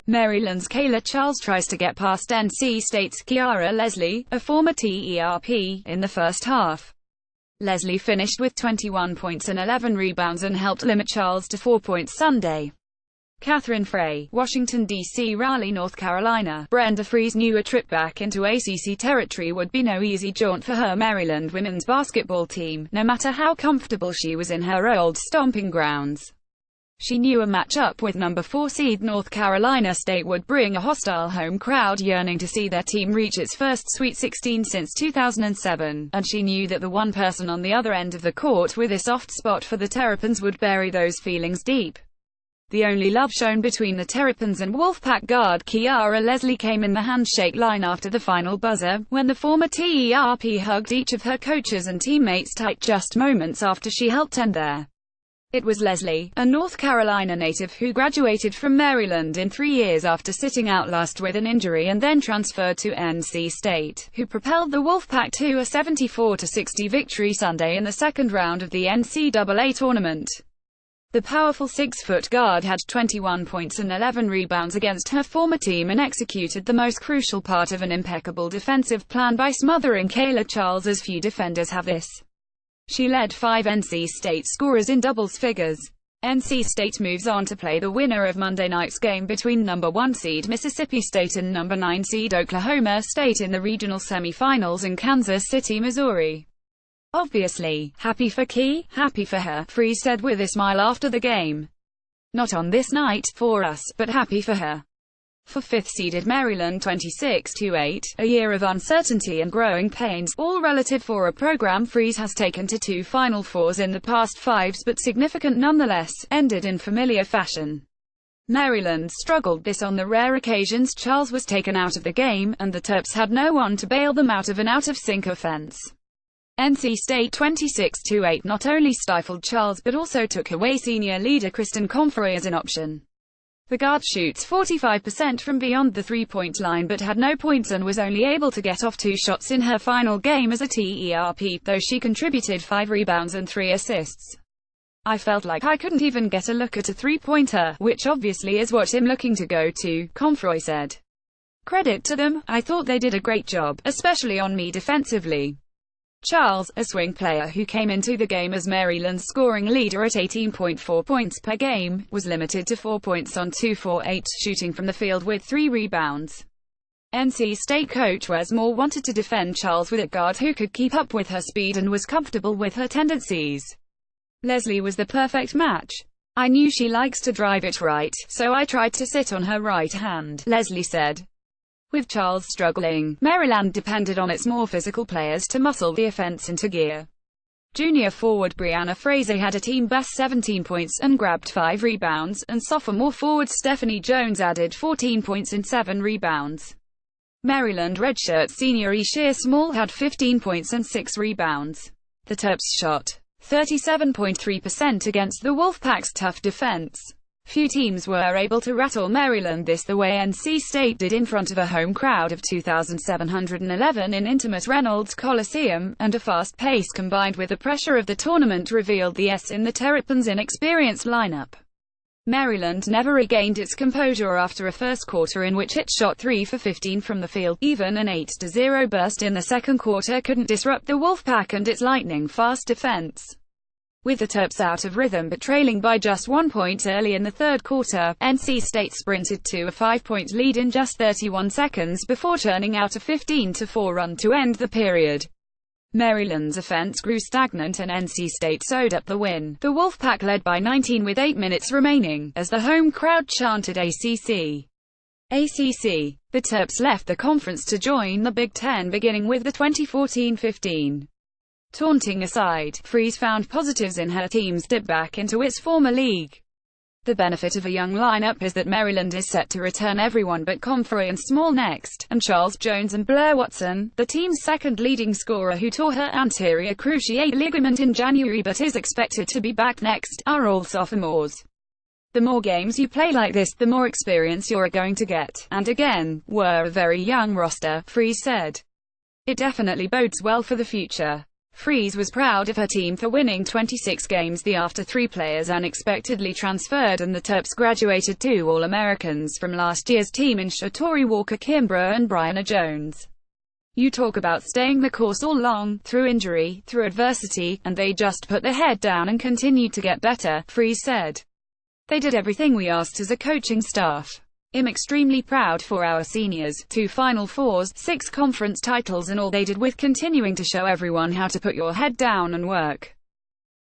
Maryland's Kayla Charles tries to get past NC State's Kiara Leslie, a former TERP, in the first half. Leslie finished with 21 points and 11 rebounds and helped limit Charles to 4 points Sunday. Catherine Frey, Washington, D.C. Raleigh, North Carolina. Brenda Freese knew a trip back into ACC territory would be no easy jaunt for her Maryland women's basketball team, no matter how comfortable she was in her old stomping grounds. She knew a matchup with number 4 seed North Carolina State would bring a hostile home crowd yearning to see their team reach its first Sweet 16 since 2007, and she knew that the one person on the other end of the court with a soft spot for the Terrapins would bury those feelings deep. The only love shown between the Terrapins and Wolfpack guard Kiara Leslie came in the handshake line after the final buzzer, when the former TERP hugged each of her coaches and teammates tight just moments after she helped end their. It was Leslie, a North Carolina native who graduated from Maryland in 3 years after sitting out last with an injury and then transferred to NC State, who propelled the Wolfpack to a 74-60 victory Sunday in the second round of the NCAA tournament. The powerful 6-foot guard had 21 points and 11 rebounds against her former team and executed the most crucial part of an impeccable defensive plan by smothering Kayla Charles as few defenders have this. She led 5 NC State scorers in doubles figures. NC State moves on to play the winner of Monday night's game between number 1 seed Mississippi State and number 9 seed Oklahoma State in the regional semifinals in Kansas City, Missouri. Obviously, happy for Key, happy for her, Freese said with a smile after the game. Not on this night, for us, but happy for her. For 5th-seeded Maryland 26-8, a year of uncertainty and growing pains, all relative for a program Freese has taken to 2 Final Fours in the past 5, but significant nonetheless, ended in familiar fashion. Maryland struggled this on the rare occasions Charles was taken out of the game, and the Terps had no one to bail them out of an out-of-sync offense. NC State 26-8 not only stifled Charles but also took away senior leader Kristen Comfrey as an option. The guard shoots 45% from beyond the three-point line but had no points and was only able to get off 2 shots in her final game as a TERP, though she contributed 5 rebounds and 3 assists. I felt like I couldn't even get a look at a three-pointer, which obviously is what I'm looking to go to, Comfrey said. Credit to them, I thought they did a great job, especially on me defensively. Charles, a swing player who came into the game as Maryland's scoring leader at 18.4 points per game, was limited to 4 points on 2-for-8 shooting from the field with 3 rebounds. NC State coach Wes Moore wanted to defend Charles with a guard who could keep up with her speed and was comfortable with her tendencies. Leslie was the perfect match. I knew she likes to drive it right, so I tried to sit on her right hand, Leslie said. With Charles struggling, Maryland depended on its more physical players to muscle the offense into gear. Junior forward Brianna Fraser had a team-best 17 points and grabbed 5 rebounds, and sophomore forward Stephanie Jones added 14 points and 7 rebounds. Maryland redshirt senior Ishia Small had 15 points and 6 rebounds. The Terps shot 37.3% against the Wolfpack's tough defense. Few teams were able to rattle Maryland the way NC State did in front of a home crowd of 2,711 in intimate Reynolds Coliseum, and a fast pace combined with the pressure of the tournament revealed the S in the Terrapins' inexperienced lineup. Maryland never regained its composure after a first quarter in which it shot 3 for 15 from the field. Even an 8-0 burst in the second quarter couldn't disrupt the Wolfpack and its lightning-fast defense. With the Terps out of rhythm but trailing by just 1 point early in the third quarter, NC State sprinted to a 5-point lead in just 31 seconds before turning out a 15-4 run to end the period. Maryland's offense grew stagnant and NC State sewed up the win. The Wolfpack led by 19 with 8 minutes remaining, as the home crowd chanted ACC. ACC. The Terps left the conference to join the Big Ten beginning with the 2014-15. Taunting aside, Freese found positives in her team's dip back into its former league. The benefit of a young lineup is that Maryland is set to return everyone but Comfrey and Small next, and Charles Jones and Blair Watson, the team's second leading scorer who tore her anterior cruciate ligament in January but is expected to be back next, are all sophomores. The more games you play like this, the more experience you're going to get, and again, we're a very young roster, Freese said. It definitely bodes well for the future. Freeze was proud of her team for winning 26 games the after 3 players unexpectedly transferred and the Terps graduated 2 All-Americans from last year's team in Shatori Walker Kimbrough and Brianna Jones. You talk about staying the course all along, through injury, through adversity, and they just put their head down and continued to get better, Freeze said. They did everything we asked as a coaching staff. I'm extremely proud for our seniors, 2 Final Fours, 6 conference titles and all they did with continuing to show everyone how to put your head down and work.